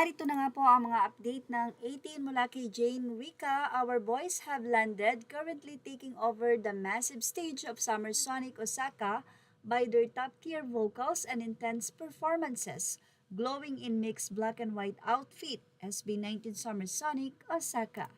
Narito na nga po ang mga update ng 18 mula kay Jane Wika. Our boys have landed, currently taking over the massive stage of Summer Sonic Osaka by their top-tier vocals and intense performances, glowing in mixed black and white outfit, SB19 Summer Sonic Osaka.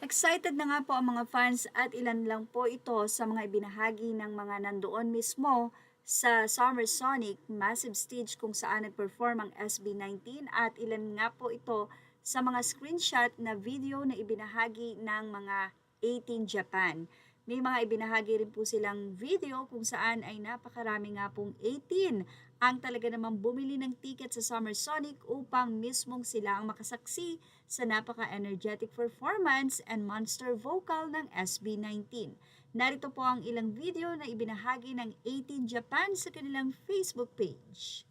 Excited na nga po ang mga fans at ilan lang po ito sa mga ibinahagi ng mga nandoon mismo sa Summer Sonic massive stage kung saan nag-perform ang SB19 at ilan nga po ito sa mga screenshot na video na ibinahagi ng mga 18 Japan. May mga ibinahagi rin po silang video kung saan ay napakarami nga pong 18 ang talaga namang bumili ng ticket sa Summer Sonic upang mismong sila ang makasaksi sa napaka-energetic performance and monster vocal ng SB19. Narito po ang ilang video na ibinahagi ng 18 Japan sa kanilang Facebook page.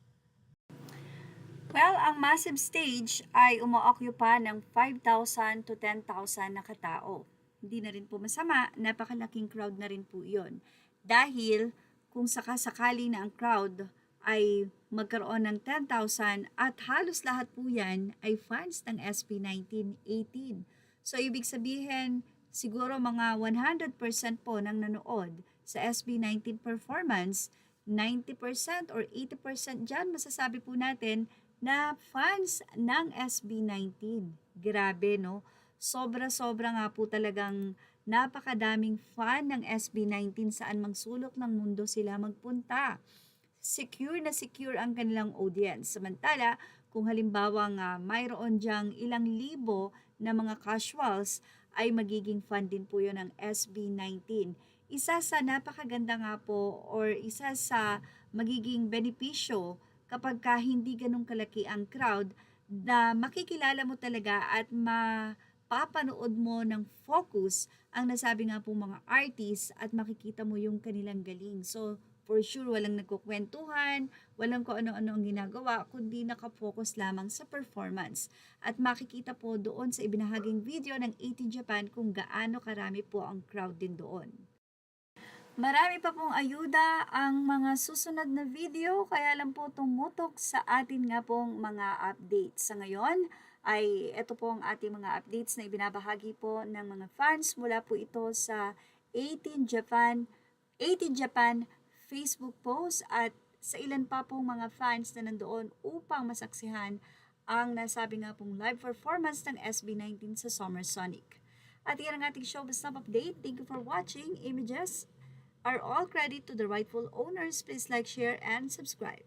Well, ang massive stage ay umo-occupy ng 5,000 to 10,000 na katao. Hindi na rin po masama, napakalaking crowd na rin po iyon. Dahil kung sakasakali na ang crowd ay magkaroon ng 10,000 at halos lahat po yan ay fans ng SB1918. So, ibig sabihin, siguro mga 100% po ng nanood sa SB19 performance, 90% or 80% dyan masasabi po natin na fans ng SB19. Grabe, no? Sobra-sobra nga po talagang napakadaming fan ng SB19 saan mang sulok ng mundo sila magpunta. Secure na secure ang kanilang audience. Samantala, kung halimbawa nga mayroon diyang ilang libo na mga casuals, ay magiging fan din po yun ng SB19. Isa sa napakaganda nga po or isa sa magiging benepisyo kapag ka hindi ganun kalaki ang crowd na makikilala mo talaga at mapapanood mo ng focus ang nasabi nga po mga artists at makikita mo yung kanilang galing. So, for sure, walang nagkukwentuhan, walang kung ano-ano ang ginagawa, kundi nakafocus lamang sa performance. At makikita po doon sa ibinahaging video ng 18 Japan kung gaano karami po ang crowd din doon. Marami pa pong ayuda ang mga susunod na video, kaya lang po tumutok sa atin nga pong mga updates. Sa ngayon ay ito po ang ating mga updates na ibinabahagi po ng mga fans mula po ito sa 18 Japan Facebook post at sa ilan pa pong mga fans na nandoon upang masaksihan ang nasabi nga pong live performance ng SB19 sa Summer Sonic. At yan ang ating showbiz update. Thank you for watching. Images are all credit to the rightful owners. Please like, share, and subscribe.